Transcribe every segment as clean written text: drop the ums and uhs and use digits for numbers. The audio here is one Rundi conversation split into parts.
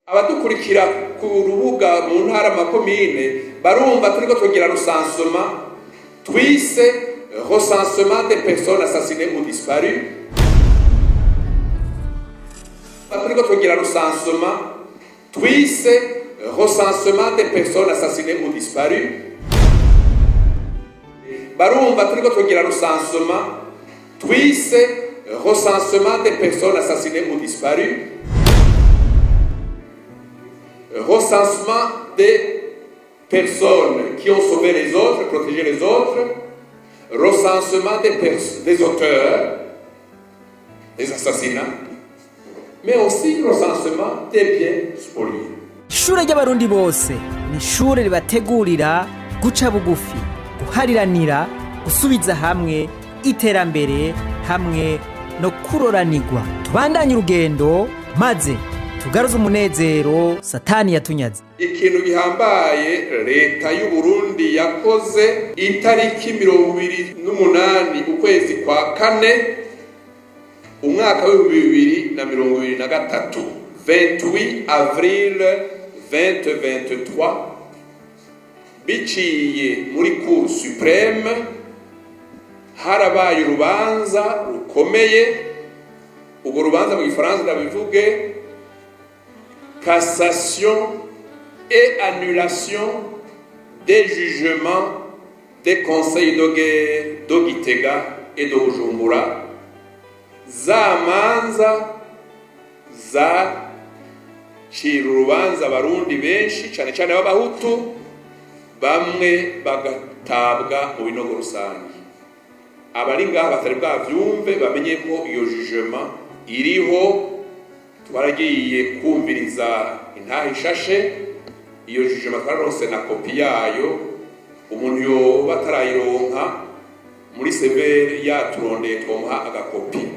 abadukurikira ku rubuga mu ntara makomine barumva turiko tugira recensement twise recensement des personnes assassinées ou disparues. Turiko tugira recensement twise recensement des personnes assassinées ou disparues. Barumva turiko tugira recensement twise recensement des personnes assassinées ou disparues. Recensement des personnes qui ont sauvé les autres, protégé les autres, recensement des auteurs, des assassinats, mais aussi recensement des biens spoliés. Ishure ry'abarundi bose ni ishure ribategurira guca bugufi, guhariranira, gusubiza hamwe iterambere hamwe no kuroranirwa. Tubandanye urugendo maze tugaruze umunezero satani yatunyaze. Ikintu gihambaye leta y'u Burundi yakoze itariki 28 ukwezi kwa kane umwaka wa 2023, 28 avril 2023, biciye muri Cour suprême harabaye urubanza rukomeye. Ubwo rubanza mu Gifaransa ndabivuge cassation et annulation des jugements des conseils de guerre de Gitega et de Bujumbura, za manza za urubanza abarundi benshi cyane cyane b'abahutu bamwe bagatabwa mu binogo rusange. Abari ngaha batari bwavyumve bamenye ko iyo jugement iriho. Twaragiye kumviriza intahe ishashe. Iyo jugement twarose na kopi yayo. Umuntu yo batarayironka muri severe yaturondeye twomuha agakopi.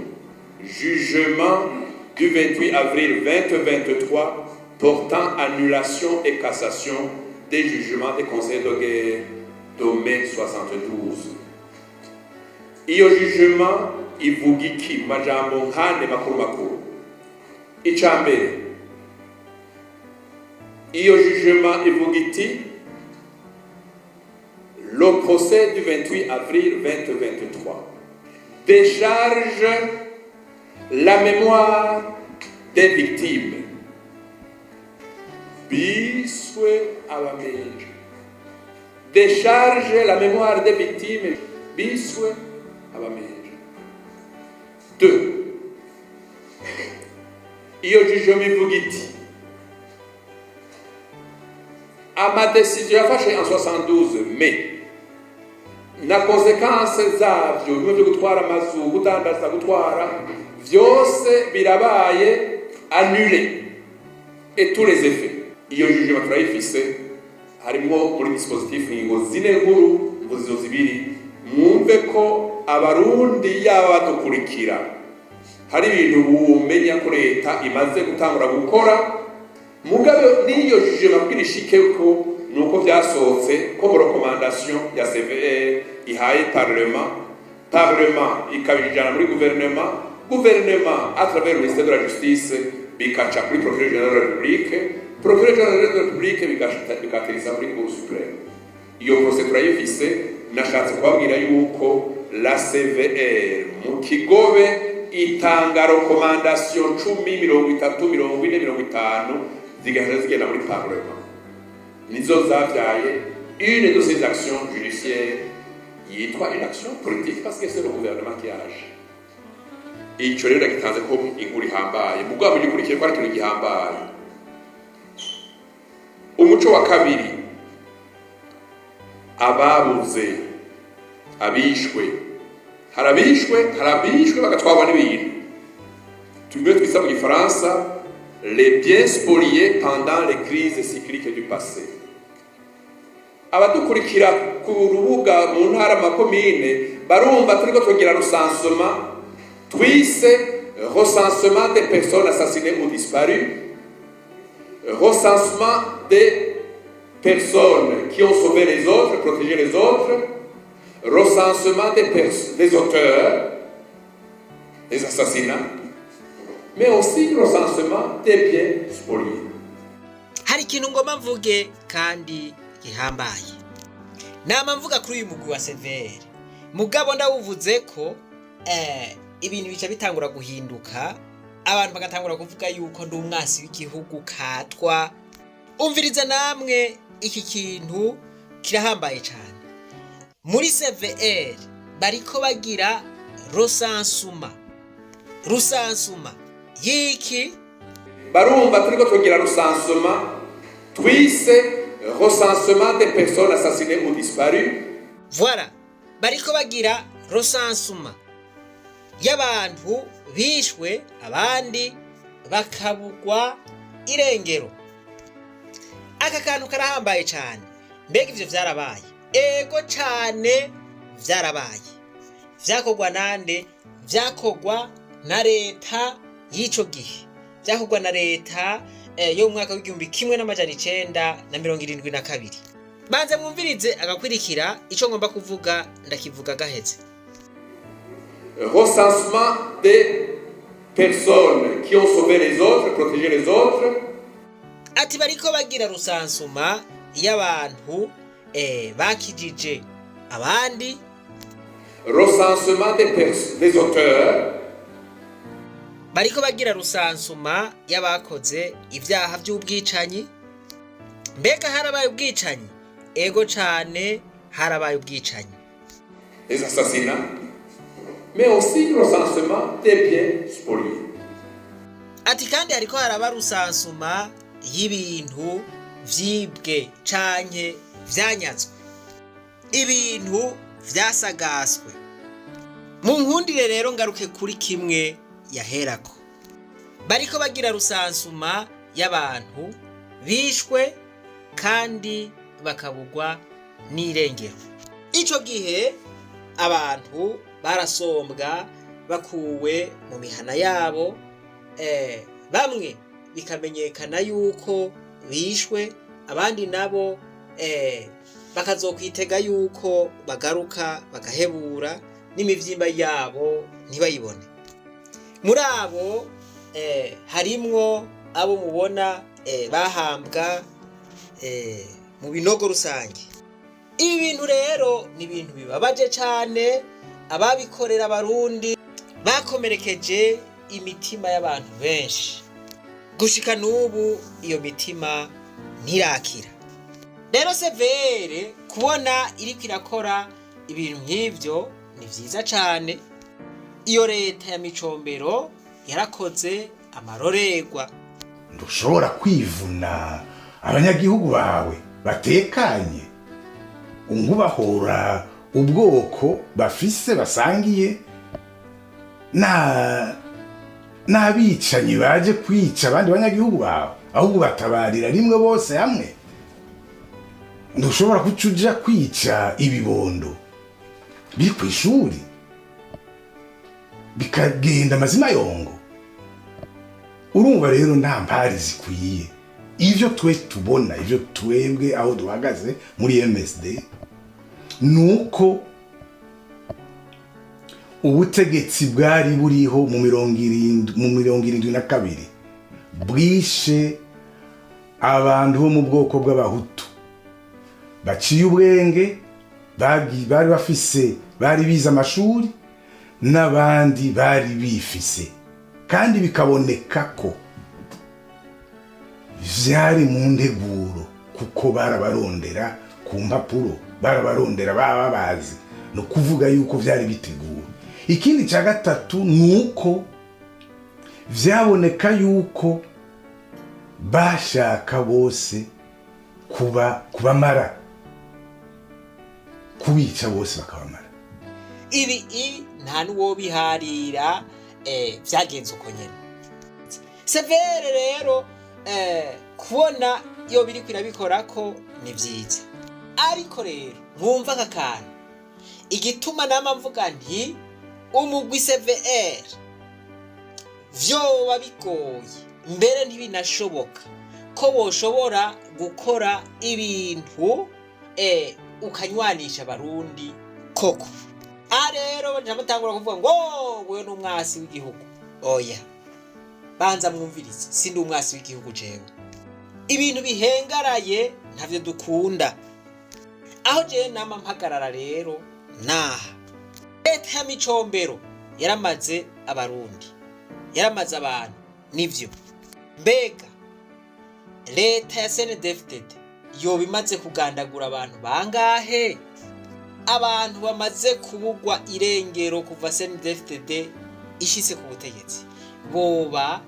Jugement du 28 avril 2023 portant annulation et cassation des jugements des conseils de guerre de mai 72. Iyo jugement ivuga iki majambo nkane makuru makuru. Icambere, iyo jugement ivuga iti le procès du 28 avril 2023 décharge la mémoire des victimes. Biswe abameje. Décharge la mémoire des victimes. Biswe abameje. 2. Iyo jugement ivuga iti amadecision yafashe en 72 mai na konsekanse zavyo bimwe byo gutwara amazu, gutandaza, gutwara vyose birabaye annulé et tous les effets. Iyo jugement turayifise harimo muri dispositif ingingo zine nkuru mvuzo zibiri. Mwumve ko abarundi yaba badukurikira hari ibintu bumenya ko leta imaze gutangura gukora. Mugabe niyo jugement bwirishike ko nuko vyasohotse ko mu recommandation ya CVR ihaye parlement ikabijana muri gouvernement à travers le ministère de la justice bikaca kuri procureur général de la République bikatiriza muri Cour suprême. Iyo procédure yifise nashatse kubabwira yuko la CVR mu Kigobe itanga recommandation 10, zigenda muri parlement. Nizo zavyaye une de ces actions judiciaires yitwa une action politique parce que c'est le gouvernement qui age. Ico rero gitanze ko inkuru ihambaye mugabo gikurikiye ko ari kintu gihambaye. Umuco wa kabiri, ababuze, abishwe, harabishwe bagatwabwa n'ibintu. Tubwe twisa mu Gifaransa les biens spoliés pendant les crises cycliques du passé. Abadukurikira ku rubuga mu ntara makomine barumva turiko tugira recensement twise recensement des personnes assassinées ou disparues, recensement des personnes qui ont sauvé les autres, protégé les autres, recensement des auteurs, des assassinats, mais aussi recensement des biens spoliés. ikintu ngoma mvuge kandi gihambaye. Nama mvuga kuri uyu mugwi wa severe. Mugabo ndawuvuze ko ibintu bica bitangura guhinduka, abantu bagatangura kuvuga yuko ndi umwasi w'igihugu katwa. Umviriza namwe iki kintu kirahambaye cyane. Muri CVR bariko bagira rusansuma yiki barumva turiko tugira rusansuma twise recensement des personnes assassinées ou disparues. Voilà, bariko bagira rusansuma y'abantu bishwe abandi bakabugwa irengero. Aka kantu karahambaye cyane. Mbega ivyo vyarabaye? Ego cyane vyarabaye. Vyakogwa nande? Vyakogwa na leta y'ico gihe. Vyakogwa na leta yo mu mwaka w'igihumbi 1972. Banze mwumvirize agakwirikira ico ngomba kuvuga, ndakivuga gaheze. Recensement des personnes qui ont sauvé les autres, protégé les autres. Ati bariko bagira rusansuma y'abantu bakijije abandi. Recensement des auteurs. Bariko bagira rusansuma y'abakoze ibyaha by'ubwicanyi. Mbega harabaye ubwicanyi? Ego cyane harabaye ubwicanyi. Les assassinats, mais aussi recensement des biens spoliés. Ati kandi hariko haraba rusansuma y'ibintu vyibwe canke vyanyazwe, ibintu vyasagaswe. Mu nkundire rero ngaruke kuri kimwe yaherako. Bariko bagira rusansuma y'abantu bishwe kandi bakabugwa n'irengero. Ico gihe abantu barasombwa bakuwe mu mihana yabo, bamwe bikamenyekana yuko bishwe, abandi nabo bakazokwitega yuko bagaruka bagahebura n'imivyimba yabo ntibayibone. Muri abo harimwo abo mubona bahambwa mu binogo rusange. Ibi bintu rero ni ibintu bibabaje cyane. Ababikorera abarundi bakomerekeje imitima y'abantu benshi. Gushika n'ubu iyo mitima ntirakira. Rero severe kubona iriko irakora ibintu nk'ivyo ni vyiza cyane. Iyo leta ya Micombero yarakoze amarorerwa. Ndushobora kwivuna abanyagihugu bawe batekanye, ungubahora ubwoko bafise basangiye n'abicanyi baje kwica abandi banyagihugu bawe, ahubwo batabarira rimwe bose hamwe. Ndushobora kucuja kwica ibibondo biri ku ishuri bikagenda amazima yongo. Urumva rero nta mpari zikwiye. Ivyo twe tubona, ivyo twebwe aho duhagaze muri MSD, nuko ubutegetsi bwari buriho mu 72 bwishe abantu bo mu bwoko bw'abahutu baciye ubwenge, bari bize amashuri, n'abandi bari bifise, kandi bikaboneka ko vyari mu nteguro, kuko barabarondera ku mpapuro, barabarondera baba bazi, no kuvuga yuko vyari biteguwe. Ikindi ca gatatu nuko vyaboneka yuko bashaka bose kubamara, kubica bose bakabamara. Ibi nta nuwo biharira, vyagenze uko nyene. Severe rero kubona iyo biri kwirabikora ko ni vyiza. Ariko rero mwumva kakana igituma nama mvuga nti umugwi CVR vyoba bigoye, mbere ntibinashoboka ko boshobora gukora ibintu ukanywanisha abarundi koko. Rero njamutangura kuvuga ngo wewe n'umwasi w'igihugu. Oya, banza mwumvirize, sindi umwasi w'igihugu jewe. ibintu bihengaraye ntavyo dukunda. Aho jewe nama mpagarara rero naha leta ya Micombero yaramaze abarundi, yaramaze abantu, nivyo. Mbega leta ya CNDD-FDD yoba imaze kugandagura abantu bangahe? Abantu bamaze kubugwa irengero kuva CNDD-FDD ishitse ku butegetsi boba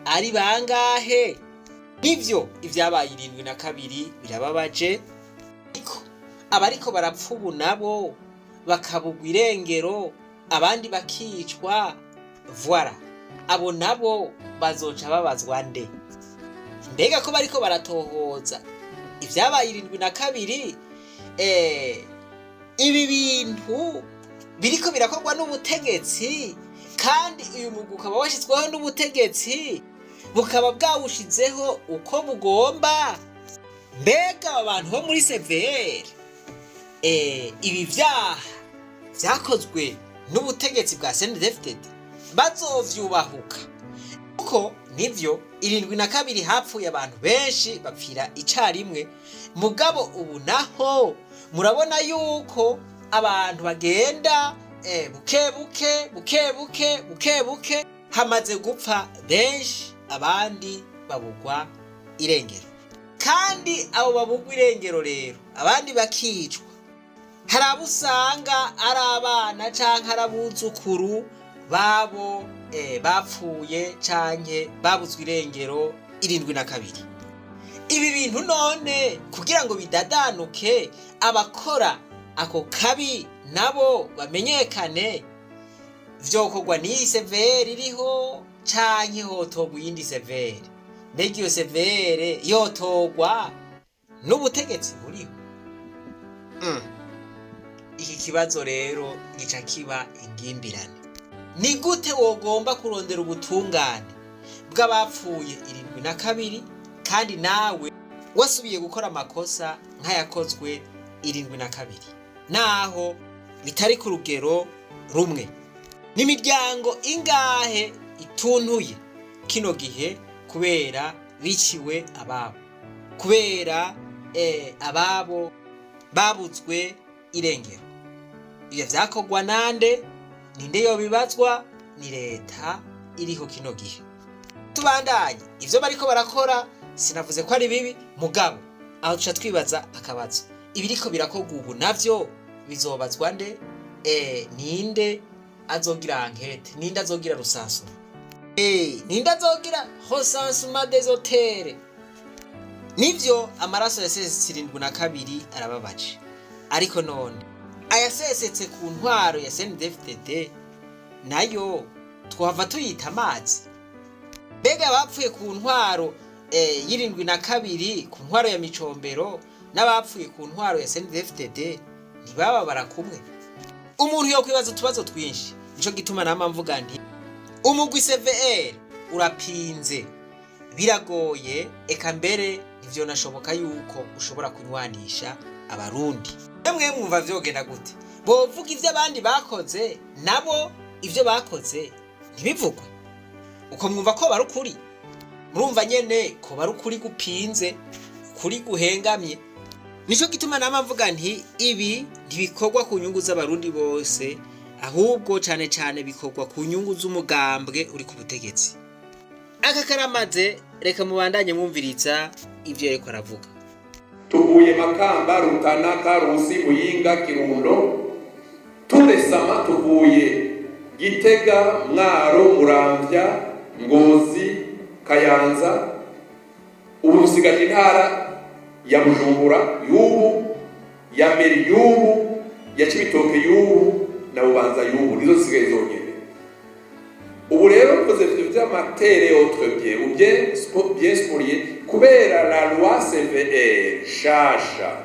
ari bangahe? Nivyo ivyabaye 72 birababaje, ariko abariko barapfa ubu nabo bakabugwa irengero, abandi bakicwa, voilà, abo nabo bazoca babazwa nde? Mbega ko bariko baratohoza ivyabaye 72, ibi bintu biriko birakorwa n'ubutegetsi, kandi uyu mugwi ukaba washizweho n'ubutegetsi, bukaba bwawushizeho uko bugomba. Mbega abantu bo muri CVR ibi vyaha vyakozwe n'ubutegetsi bwa CNDD-FDD bazovyubahuka? Kuko nivyo 72 hapfuye abantu benshi bapfira icarimwe, mugabo ubu naho murabona yuko abantu bagenda buke hamaze gupfa benshi, abandi babugwa irengero. Kandi abo babugwa irengero rero abandi bakicwa, hari abo usanga ari abana canke ari abuzukuru babo bapfuye canke babuzwe irengero 72. Ibi bintu none kugira ngo bidadanuke, abakora ako kabi nabo bamenyekane, vyokorwa n'iyi CVR iriho canke hotogwa iyindi CVR? Mbega iyo CVR yotogwa n'ubutegetsi buriho? Iki kibazo rero gica kiba ingimbirane. Ni gute wogomba kurondera ubutungane bw'abapfuye 72 kandi nawe wasubiye gukora amakosa nk'ayakozwe 72, naho bitari ku rugero rumwe? N'imiryango ingahe ituntuye kino gihe kubera biciwe ababo, kubera ababo babuzwe irengero? Iyo vyakorwa nande? Ninde yobibazwa? Ni leta iriho kino gihe. Tubandanye ivyo bariko barakora, sinavuze ko ari bibi, mugabo aho tuca twibaza akabazo, ibiriko birakorwa ubu navyo bizobazwa nde? Ninde azogira enquête? Ninde azogira rusansuma? Ninde azogira recensement des auteurs? Nivyo amaraso yasesetse 72 arababaje, ariko none ayasesetse ku ntwaro ya CNDD-FDD nayo twava tuyita amazi? Mbega bapfuye ku ntwaro 72 ku ntwaro ya Micombero n'abapfuye ku ntwaro ya CNDD-FDD ntibaba barakumwe? Umuntu yo kwibaza utubazo twinshi. Nico gituma nama mvuga nti umugwi CVR urapinze, biragoye, eka mbere nivyo nashoboka yuko ushobora kunywanisha abarundi. Emwe mwumva vyogenda gute? Bovuga ivyo abandi bakoze, nabo ivyo bakoze ntibivugwe? Uko mwumva ko barukuri? Murumva nyene ko barukuri gupinze, kuri guhengamye. Nico gituma nama mvuga nti ibi ntibikorwa ku nyungu z'abarundi bose, ahubwo cane cane bikorwa ku nyungu z'umugambwe uri ku butegetsi. Aka karamaze reka mubandanye mwumviriza ivyo yariko aravuga. Tuvuye Makamba, Rutana, Karusi, Muyinga, Kirundo, turesama tuvuye Gitega, Mwaro, Muramvya, Ngozi, Kayanza, ubu dusigaje intara ya Bujumbura y'ubu, ya Meri y'ubu, ya Cibitoke y'ubu na Bubanza y'ubu, nizo zisigaye zonyene. Ubu rero koze vy'amatere autre bien spolié kubera la loi CVR shasha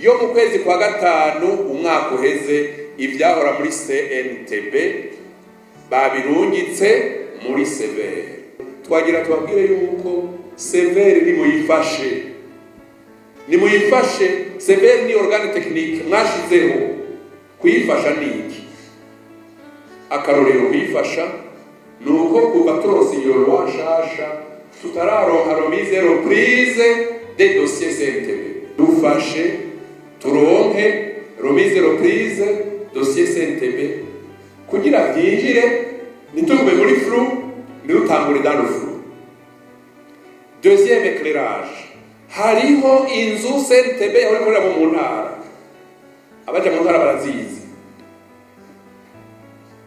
yo mu kwezi kwa gatanu umwaka uheze, ivyahora muri CNTB babirungitse muri CVR. Twagira tubabwire yuko CVR ni muyifashe. CVR ni organe technique mwashizeho, kuyifasha niki? Akarorero kuyifasha nuko kuva turose iyo loi shasha tutararonka remise reprise des dossiers CNTB. Dufashe turonke remise reprise dossier CNTB kugira byinjire nitugume muri flou nirutangure dans le flou. Deuxième éclairage, hariho inzu CNTB aho ikorera mu ntara, abaja mu ntara barazizi,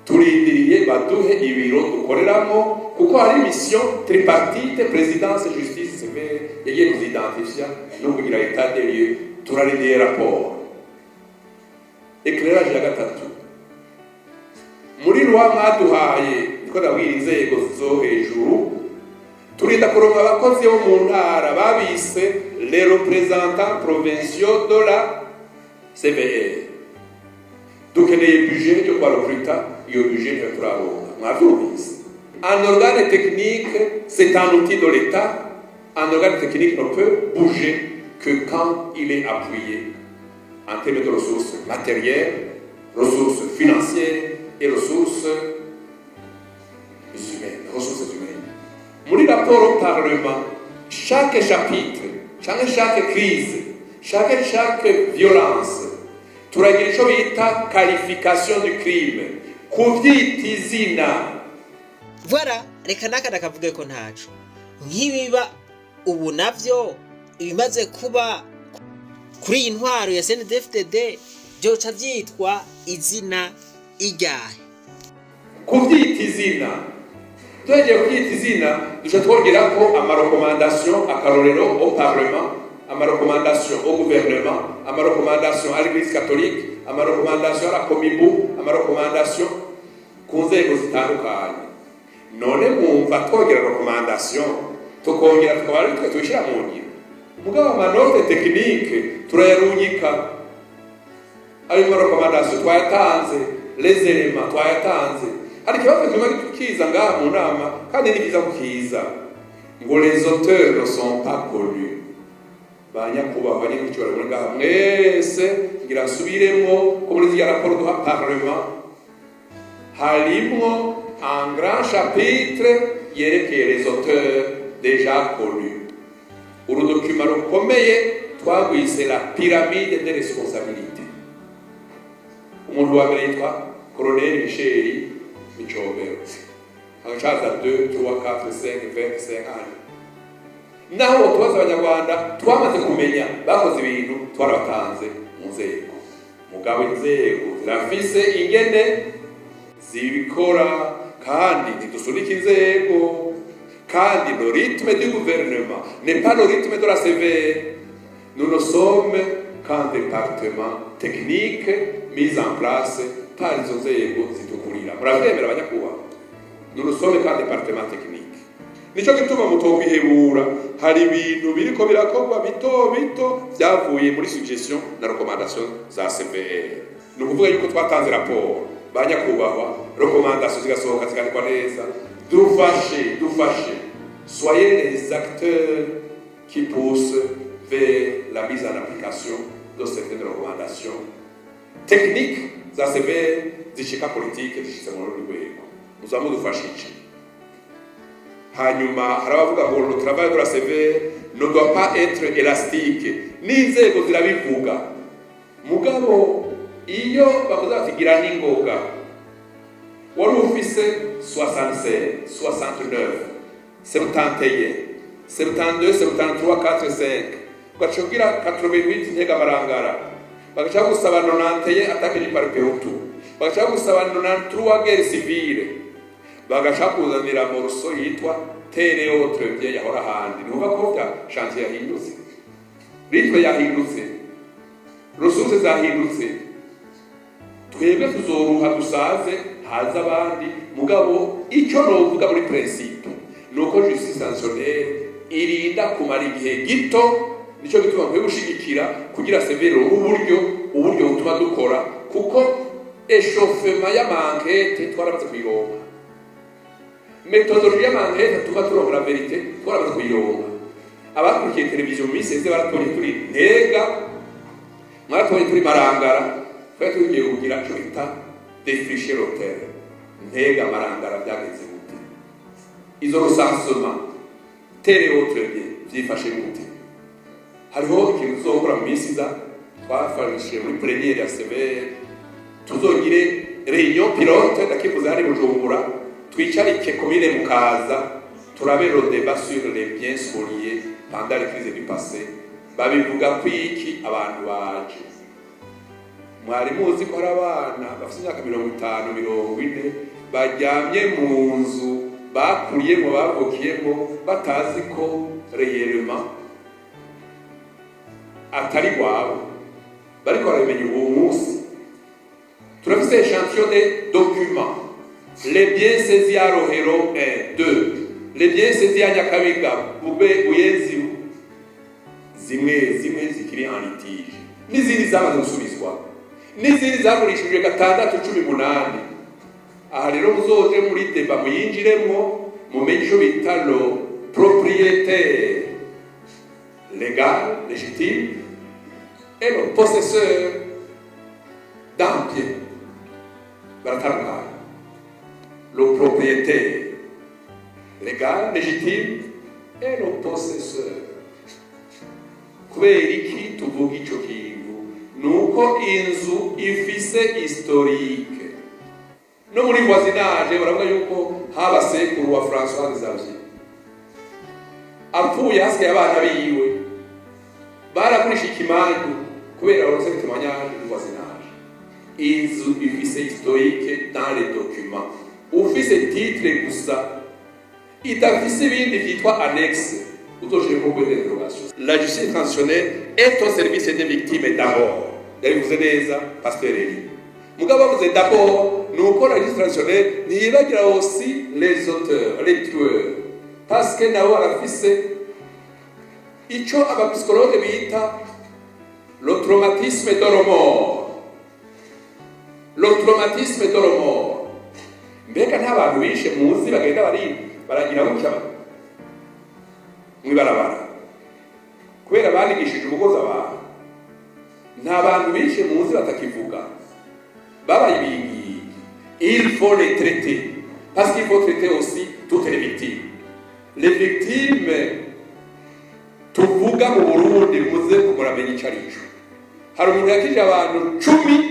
turindiriye baduhe ibiro dukoreramo kuko hari mission tripartite présidence justice sévère yagiye kuzidentifia no kugira état des lieux, turarindiye rapport. Éclairage ya gatatu, muri loi mwaduhaye niko ndabwira inzego zo hejuru, turinda kuronka abakozi bo mu ntara babise les représentants provinciaux de la CVR. Dukeneye budget yo kwarukrita, iyo budget ntiyo turaronka. Mwavyumvise? Un organe technique, c'est un outil de l'État. Un organe technique ne peut bouger que quand il est appuyé en termes de ressources matérielles, ressources financières et ressources humaines. Muri rapport au Parlement, chaque chapitre, chaque crise, chaque violence, turagira ico bita qualification du crime, kuvyita izina. Voilà, reka naka ndakavuge ko ntaco nk'ibiba ubu navyo ibimaze kuba kuri iyi ntwaro ya CNDD-FDD byoca vyitwa izina iryahe. Kuvyita izina, tugiye kuvyita izina duca twongera ko amarekomandation akarorero au Parlement, amarekomandation au gouvernement, amarekomandation à l'Église catholique, amarekomandation à la Comibu, amarekomandation ku nzego zitandukanye. None mwumva twongera rekomandation tukongera tukaba ari twe tubishyira mu ngiro, mugabo amanote tekinike turayarungika, ayo marekomandation twayatanze, les éléments twayatanze. Hari ikibazo kimwe kiza ngaha mu nama kandi ni kiza kukiza ngo les auteurs ne sont pas connus. Banyakubahwa n'icyubahiro muri ngaha mwese ngira nsubiremo ko muri ziriya raporo duha Parlement harimwo un grand chapitre yerekeye les auteurs déjà connus. Uru document rukomeye twagwise la pyramide des responsabilités. Umuntu wa mbere yitwa Colonel Michel Micombero, agacaza 2, 3, 4, 5, 25 ans. Naho tubaza abanyarwanda twamaze kumenya bakoze ibintu twarabatanze mu nzego, mugabo inzego zirafise ingene zibikora kandi ntidusunika inzego, kandi le rythme du gouvernement n'est pas le rythme de la CVR. Nous ne sommes qu'un département technique mis en place par izo nzego zidukurira. Muravyemera abanyakubahwa? Nous ne sommes qu'un département technique. Nico gituma mutokwihebura, hari ibintu biriko birakorwa bito bito vyavuye muri suggestion na recommandation za CVR. Ni ukuvuga yuko twatanze rapport, banyakubahwa, recommandation zigasohoka zikandikwa neza. Dufashe, soyez les acteurs qui poussent vers la mise en application de certaines recommandations techniques za CVR zishika politique zishitse mu rwego. Muzamu dufashije. Hanyuma harabavuga ngo le travail de la CVR ne doit pas être élastique. N'inzego zirabivuga. Mugabo iyo bavuze bati gira n'ingoga, wari ufise 67, 69, 71, 72, 73, 45, ugacugira 88 ntega marangara, bagaca gusaba 91 attaque du parpehutu, bagaca gusaba 93 guerre civile, bagaca kuzanira morso yitwa tere autre bye yahora handi. Nuva ko bya chantier yahindutse, ritwe yahindutse, ressources zahindutse, twebwe tuzoruha dusaze haza abandi. Mugabo icyo novuga muri principe nuko justice sanctionnaire irinda kumara igihe gito, nico gituma nkwiye gushigikira kugira severe uburyo butuma dukora, kuko échauffement y'amankete twarabaze kuyironka, méthodologie y'amankete tuba turonka la vérité twarabaze kuyironka. Abakurikiye televiziyo mu minsi yose baratonye turi Ntega, mwaratonye turi Marangara, twari tugiye kugira icyo bita défricher le terrain. Ntega Marangara byagenze gute? Izo recensement tereo twebwe byifashe gute hariho ikintu tuzokora mu minsi iza twafashije muri premiere ya severe tuzogire réunion pilote ndakivuze hari Bujumbura twicarike komine Mukaza turabe le débat sur les biens spoliés pendant les crises du passé babivuga kwiki abantu baje mwari muzi ko hari abana bafite imyaka 50-40 baryamye mu nzu bakuriyemo bavukiyemo batazi ko réellement atari wabo bariko barabimenya uwo munsi turafite échantillon de documents les biens saisis à Rohero 1 2 les biens saisis à Nyakabiga Bube Buyenzi zimwe zikiri en litige n'izindi zamaze gusubizwa n'izindi zagurishijwe 6-18 aha rero muzoje muri deba muyinjiremo mumenye icyo bita le propriétaire légal légitime et le possesseur d'un bien baratandukanye le propriétaire légal légitime et le possesseur kubera iki tuvuga icyo kintu nuko inzu ifise historique no muri voisinage baravuga yuko haba sekuru wa François Xavier apfuye hasigaye abana biwe baragurisha ikimanyu kubera baronse témoignage du voisinage inzu ifise historique dans les documents ufise titre gusa idafise ibindi vyitwa annexe utoshire ko bwende interrogation la justice transitionnelle est au service des victimes d'abord yabivuze neza pasteur Eli mugabo bavuze d'abord nuko la justice transitionnelle ntiyibagira aussi les auteurs les tueurs parce que nabo barafise ico abapsikologe bita le traumatisme de la mort le traumatisme de la mort mbega nta bantu bishe muzi bagenda baragira gutya mwibarabara kubera banigishije umugozi abantu nta bantu bishe muzi batakivuga babayibingiye il faut les traiter parce qu'il faut traiter aussi toutes les victimes tuvuga mu Burundi muze kumuramenye icarico hari umuntu yakije abantu 10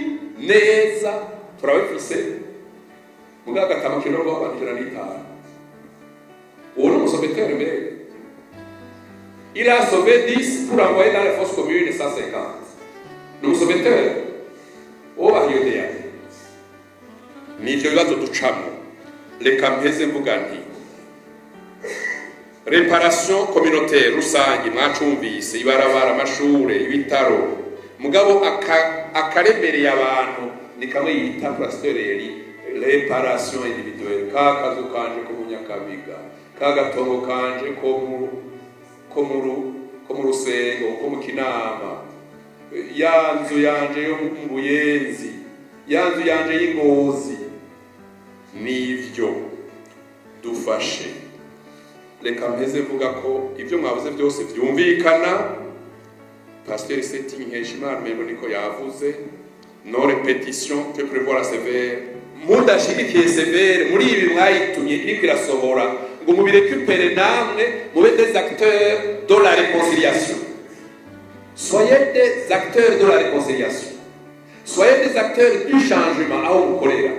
neza turabifise mugaga tamakino rwo abantu 105 uwo musometaire mbere il a sauvé 10 pour envoyer dans les fosses communes 150 nous sommeteurs o bahiyodea nivyo bibazo ducamo reka mpeze mvuga nti réparation communautaire rusange mwacumvise ibarabara amashure ibitaro mugabo akaremereye abantu ni kamwe yita pastoreli réparation individuelle kakazu kanje ko munyakabiga kagatongo kanje ko mu Rusengo ko mu Kinama yanzu yanje yo mu Buyenzi yanzu yanje y'Ingozi nivyo dufashe reka mpeze vuga ko ibyo mwavuze byose byumvikana pasteur Setting Nkeshimana mengo niko yavuze no repetition que prévoit la sévère mudashigikiye sévère muri ibi mwayitumye iriko irasohora ngo mubirekupere namwe mube des acteurs de la réconciliation soyez des acteurs de la réconciliation soyez des acteurs du changement aho mukorera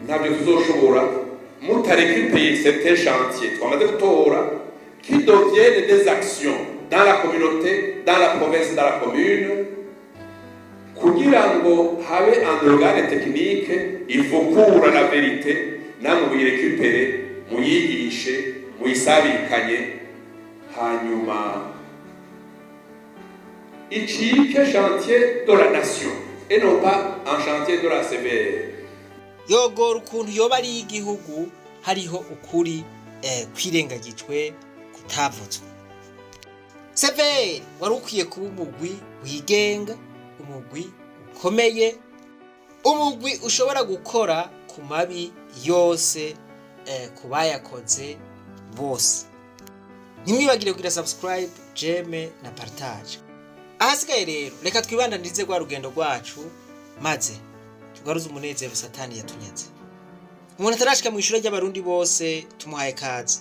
ntabyo tuzoshobora mutarekupeye certains chantiers twamaze gutora qui deviennent des actions dans la communauté dans la province dans la commune kugira ngo habe un organe technique il faut couvrir la vérité namwe muyirekupere muyigishe muyisabikanye hanyuma icike chantier de la nation et non pas un chantier de la sévère yogora ukuntu yoba ari igihugu hariho ukuri kwirengagijwe kutavutswe Severe wari ukwiye kuba umugwi wigenga umugwi ukomeye umugwi ushobora gukora ku mabi yose kubayakoze bose ntimwibagire kugira subscribe jeme na partage ahasigaye rero reka twibandanize rwa rugendo rwacu maze tugaruze umunezero satani yatunyaze umuntu atarashika mu ishuri ry'abarundi bose tumuhaye kaze